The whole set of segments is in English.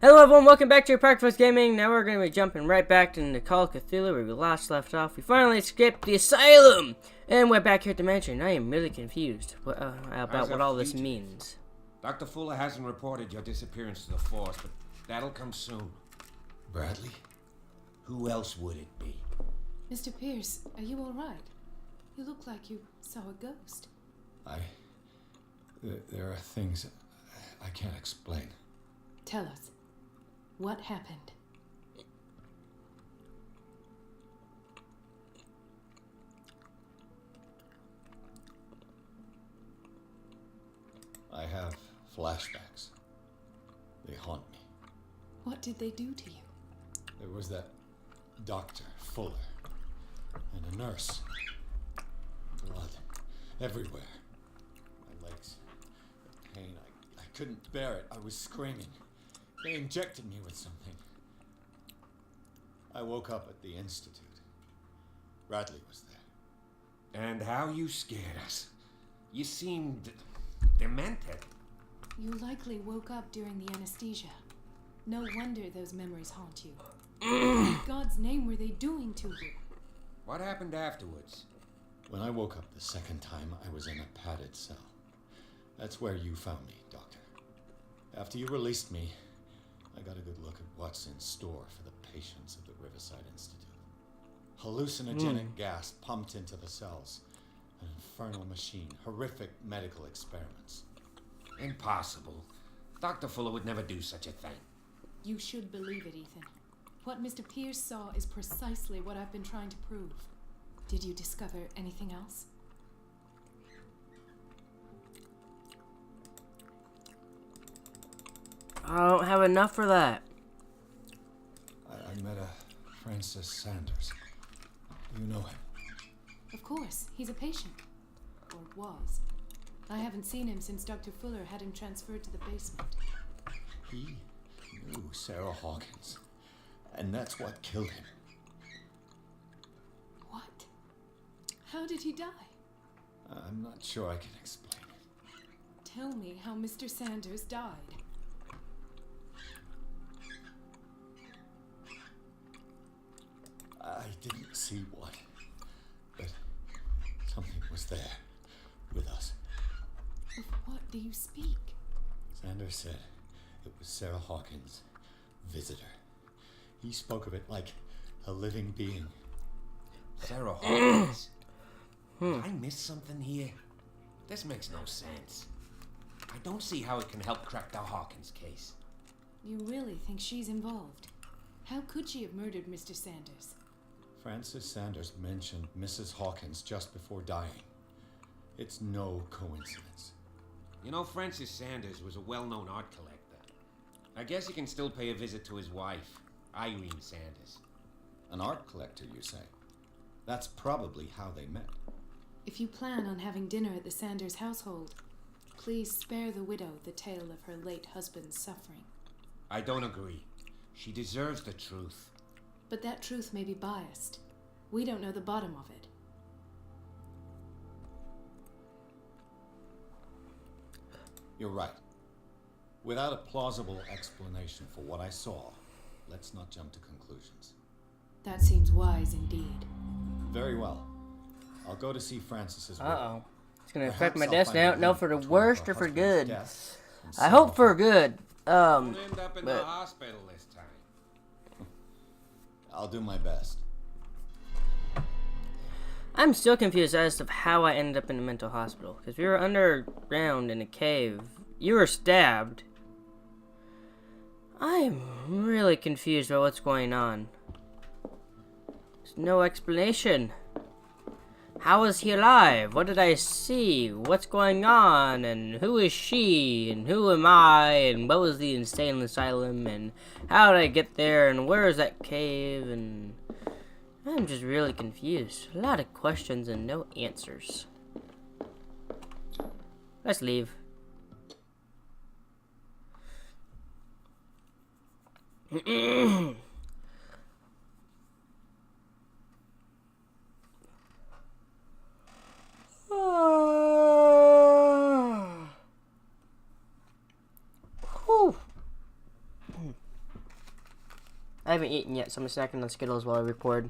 Hello everyone, welcome back to your Practice Gaming. Now we're going to be jumping right back into Call of Cthulhu where we last left off. We finally escaped the asylum! And we're back here at the mansion. I am really confused about what all this means. Dr. Fuller hasn't reported your disappearance to the force, but that'll come soon. Bradley? Who else would it be? Mr. Pierce, are you all right? You look like you saw a ghost. There are things I can't explain. Tell us. What happened? I have flashbacks. They haunt me. What did they do to you? There was that Dr. Fuller and a nurse. Blood everywhere. My legs, the pain, I couldn't bear it. I was screaming. They injected me with something. I woke up at the institute. Bradley was there. And how you scared us. You seemed demented. You likely woke up during the anesthesia. No wonder those memories haunt you. What in God's name were they doing to you? What happened afterwards? When I woke up the second time, I was in a padded cell. That's where you found me, Doctor. After you released me, I got a good look at what's in store for the patients of the Riverside Institute. Hallucinogenic gas pumped into the cells. An infernal machine. Horrific medical experiments. Impossible. Dr. Fuller would never do such a thing. You should believe it, Ethan. What Mr. Pierce saw is precisely what I've been trying to prove. Did you discover anything else? I don't have enough for that. I met a Francis Sanders. You know him? Of course. He's a patient. Or was. I haven't seen him since Dr. Fuller had him transferred to the basement. He knew Sarah Hawkins. And that's what killed him. What? How did he die? I'm not sure I can explain it. Tell me how Mr. Sanders died. I didn't see what, but something was there with us. Of what do you speak? Sanders said it was Sarah Hawkins' visitor. He spoke of it like a living being. Sarah Hawkins? Did I miss something here? This makes no sense. I don't see how it can help crack the Hawkins case. You really think she's involved? How could she have murdered Mr. Sanders? Francis Sanders mentioned Mrs. Hawkins just before dying. It's no coincidence. You know, Francis Sanders was a well-known art collector. I guess he can still pay a visit to his wife, Irene Sanders. An art collector, you say? That's probably how they met. If you plan on having dinner at the Sanders household, please spare the widow the tale of her late husband's suffering. I don't agree. She deserves the truth. But that truth may be biased. We don't know the bottom of it. You're right. Without a plausible explanation for what I saw, let's not jump to conclusions. That seems wise indeed. Very well. I'll go to see Francis's widow. Uh-oh. It's going to affect Perhaps my I'll destiny. I find don't a know for the link worst between or for her good. husband's death and I hope Sarah for good. Won't end up in the but hospital this time. I'll do my best. I'm still confused as to how I ended up in a mental hospital. Because we were underground in a cave. You were stabbed. I'm really confused about what's going on. There's no explanation. How is he alive? What did I see? What's going on? And who is she? And who am I? And what was the insane asylum? And how did I get there? And where is that cave? And I'm just really confused. A lot of questions and no answers. Let's leave. I haven't eaten yet, so I'm snacking on Skittles while I record.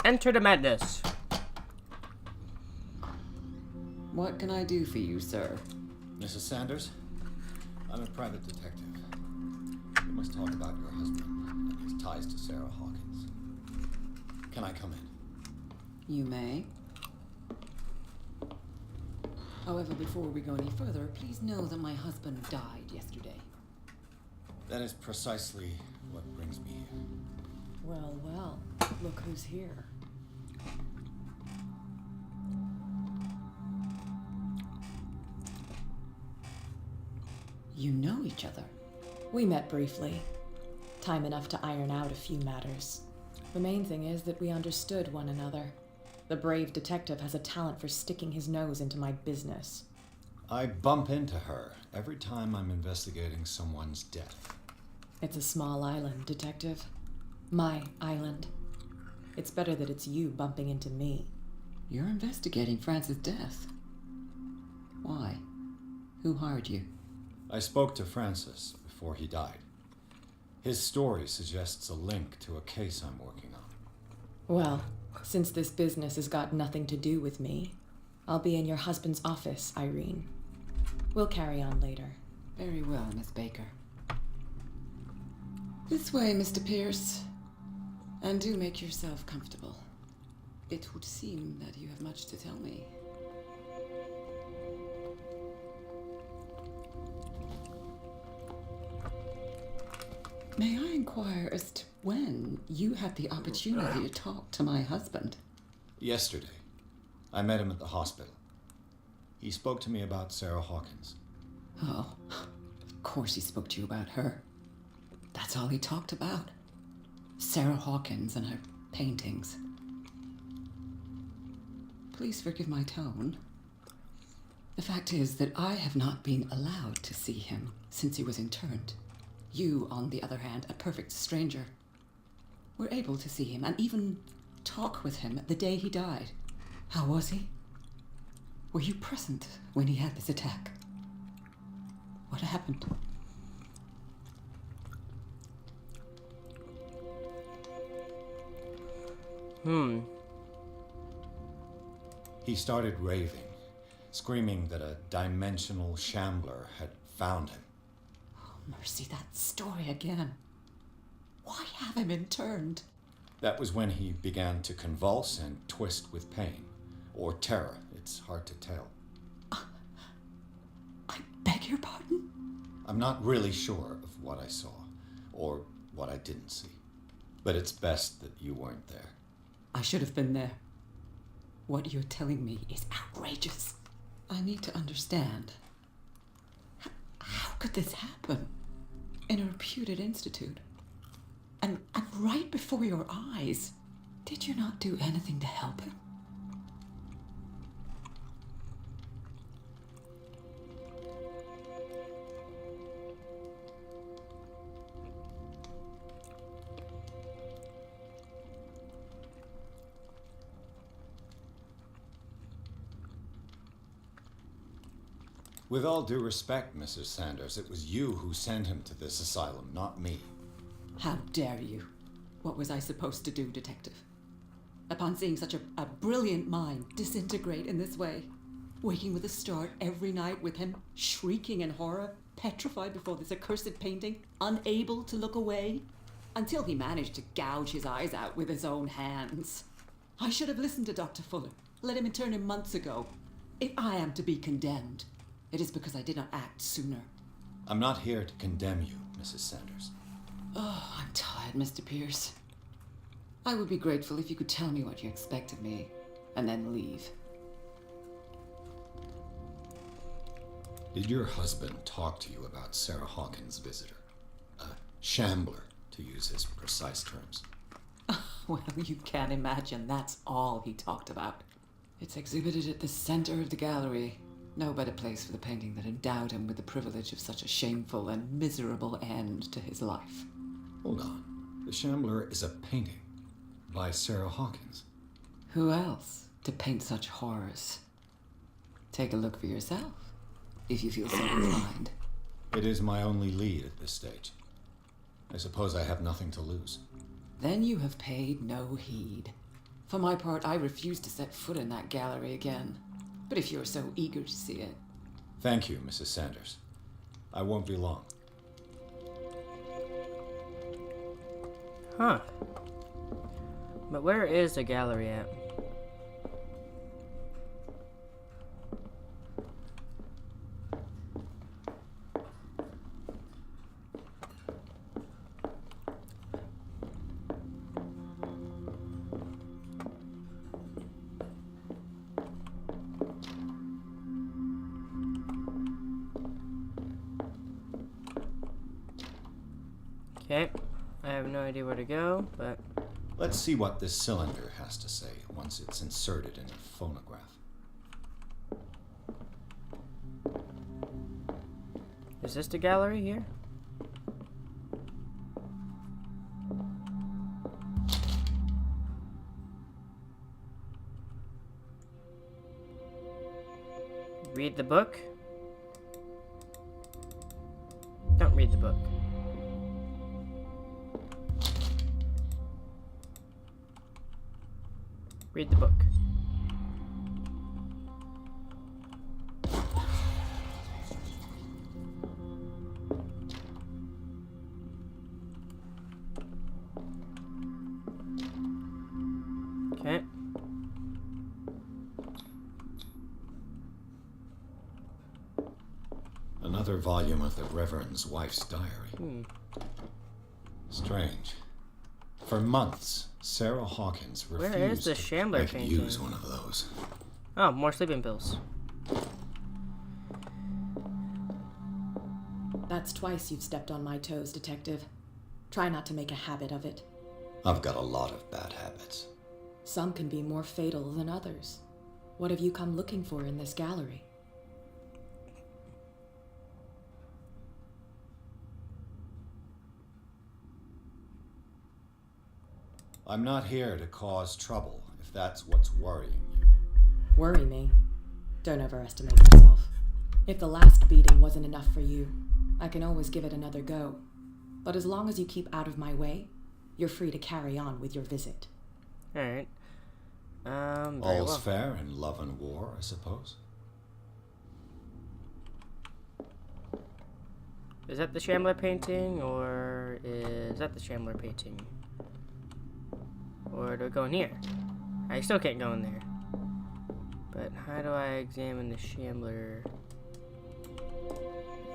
Enter the madness. What can I do for you, sir? Mrs. Sanders, I'm a private detective. We must talk about your husband and his ties to Sarah Hawkins. Can I come in? You may. However, before we go any further, please know that my husband died yesterday. That is precisely what brings me here. Well, well, look who's here. You know each other. We met briefly. Time enough to iron out a few matters. The main thing is that we understood one another. The brave detective has a talent for sticking his nose into my business. I bump into her every time I'm investigating someone's death. It's a small island, detective. My island. It's better that it's you bumping into me. You're investigating Francis' death. Why? Who hired you? I spoke to Francis before he died. His story suggests a link to a case I'm working on. Well, since this business has got nothing to do with me, I'll be in your husband's office, Irene. We'll carry on later. Very well, Miss Baker. This way, Mr. Pierce. And do make yourself comfortable. It would seem that you have much to tell me. May I inquire as to when you had the opportunity to talk to my husband? Yesterday, I met him at the hospital. He spoke to me about Sarah Hawkins. Oh, of course he spoke to you about her. That's all he talked about. Sarah Hawkins and her paintings. Please forgive my tone. The fact is that I have not been allowed to see him since he was interned. You, on the other hand, a perfect stranger, were able to see him and even talk with him the day he died. How was he? Were you present when he had this attack? What happened? He started raving, screaming that a dimensional shambler had found him. Oh, mercy, that story again. Why have him interned? That was when he began to convulse and twist with pain, or terror. It's hard to tell. I beg your pardon? I'm not really sure of what I saw, or what I didn't see. But it's best that you weren't there. I should have been there. What you're telling me is outrageous. I need to understand. How could this happen? In a reputed institute? And right before your eyes? Did you not do anything to help him? With all due respect, Mrs. Sanders, it was you who sent him to this asylum, not me. How dare you? What was I supposed to do, detective? Upon seeing such a brilliant mind disintegrate in this way, waking with a start every night with him shrieking in horror, petrified before this accursed painting, unable to look away, until he managed to gouge his eyes out with his own hands. I should have listened to Dr. Fuller, let him intern him months ago. If I am to be condemned, it is because I did not act sooner. I'm not here to condemn you, Mrs. Sanders. Oh, I'm tired, Mr. Pierce. I would be grateful if you could tell me what you expect of me, and then leave. Did your husband talk to you about Sarah Hawkins' visitor? A shambler, to use his precise terms. Well, you can't imagine that's all he talked about. It's exhibited at the center of the gallery, No better place for the painting that endowed him with the privilege of such a shameful and miserable end to his life. Hold on. The Shambler is a painting by Sarah Hawkins. Who else to paint such horrors? Take a look for yourself, if you feel so inclined. It is my only lead at this stage. I suppose I have nothing to lose. Then you have paid no heed. For my part, I refuse to set foot in that gallery again. But if you're so eager to see it... Thank you, Mrs. Sanders. I won't be long. Huh. But where is the gallery at? Okay, I have no idea where to go, but... Let's see what this cylinder has to say once it's inserted in a phonograph. Is this the gallery here? Read the book? Don't read the book. Read the book. Okay. Another volume of the Reverend's wife's diary. Strange. For months, Sarah Hawkins refused Where is the to... Shambler I could painting? use one of those. Oh, more sleeping pills. That's twice you've stepped on my toes, Detective. Try not to make a habit of it. I've got a lot of bad habits. Some can be more fatal than others. What have you come looking for in this gallery? I'm not here to cause trouble, if that's what's worrying you. Worry me? Don't overestimate yourself. If the last beating wasn't enough for you, I can always give it another go. But as long as you keep out of my way, you're free to carry on with your visit. Alright. Very All's well. fair in love and war, I suppose. Is that the Shambler painting, or is that the Shambler painting? Or do I go in here? I still can't go in there. But how do I examine the Shambler?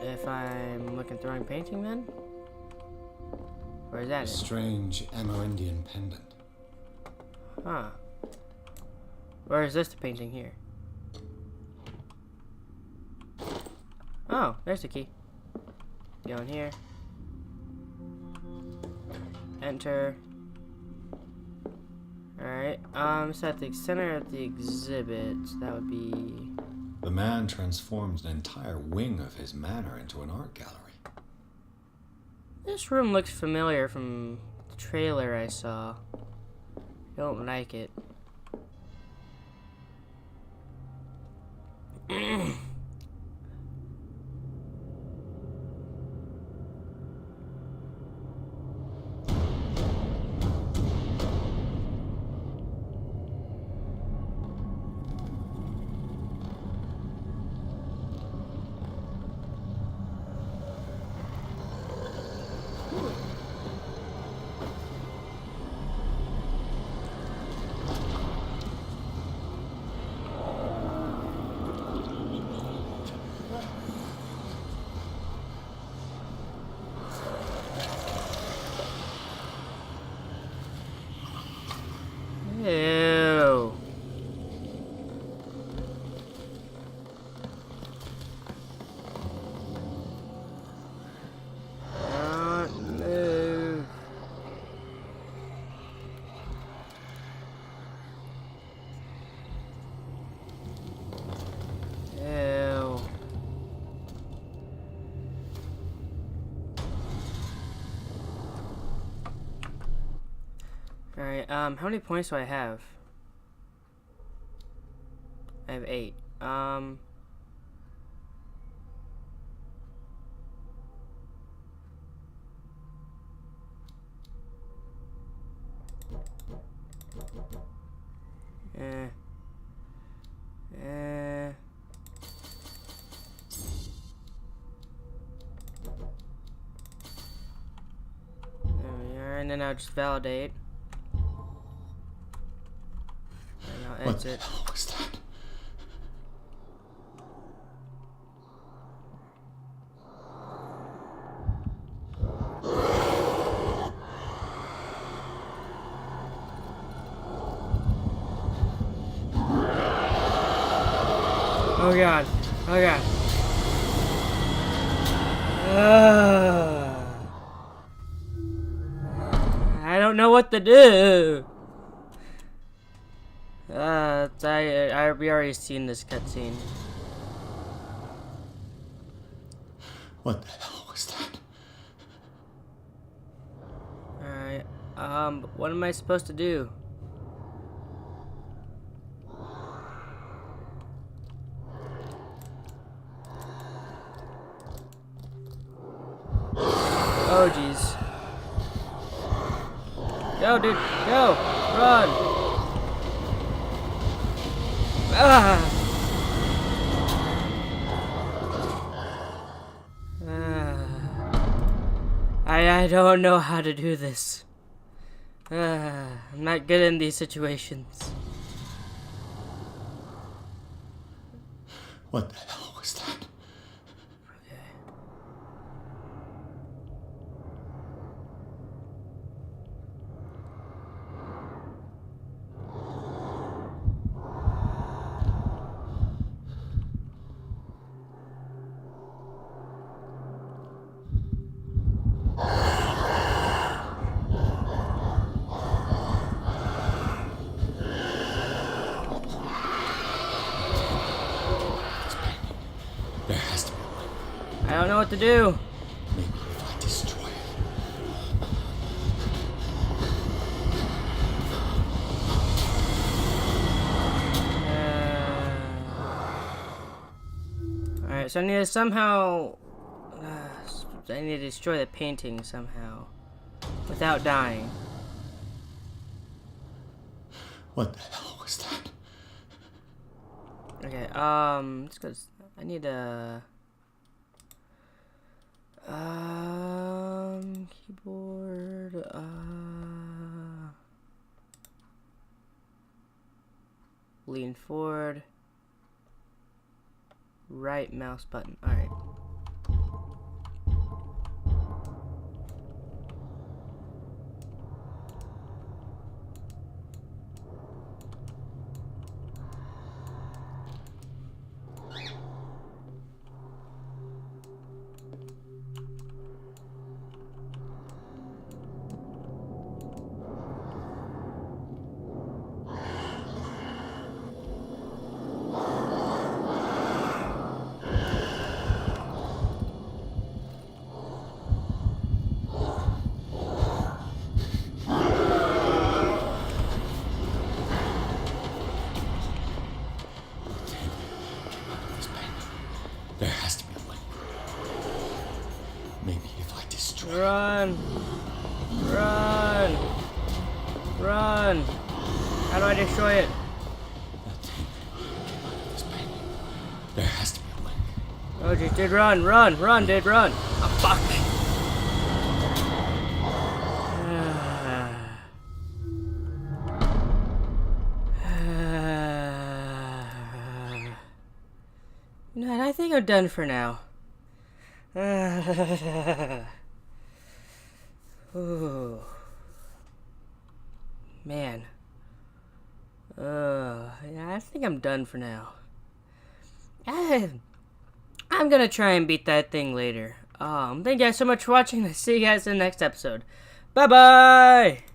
If I'm looking through a painting then? Or is that A it? strange Amerindian pendant. Huh. Or is this the painting here? Oh, there's the key. Go in here. Enter. Alright, so at the center of the exhibit, that would be... The man transformed an entire wing of his manor into an art gallery. This room looks familiar from the trailer I saw. Don't like it. Alright, how many points do I have? I have 8. There we are, and then I'll just validate. And I'll What the exit. hell was that? Oh god. Oh god. I don't know what to do. We already seen this cutscene. What the hell was that? Alright. What am I supposed to do? Oh jeez. Go, dude, go! Run! Ah! I don't know how to do this. I'm not good in these situations. What the hell was that? Okay. There has to be one. I don't know what to do. Maybe if I destroy it. Alright, so I need to somehow... I need to destroy the painting somehow. Without dying. What the hell was that? Okay, it's 'cause I need a... keyboard, lean forward. Right mouse button, alright. There has to be a way. Maybe if I destroy it. Run! Run! Run! How do I destroy it? This painting. There has to be a way. Oh, just did run, dude, run! Oh, fuck! You know what, I think I'm done for now. Ooh. Man. Yeah, I think I'm done for now. I'm gonna try and beat that thing later. Thank you guys so much for watching. See you guys in the next episode. Bye-bye!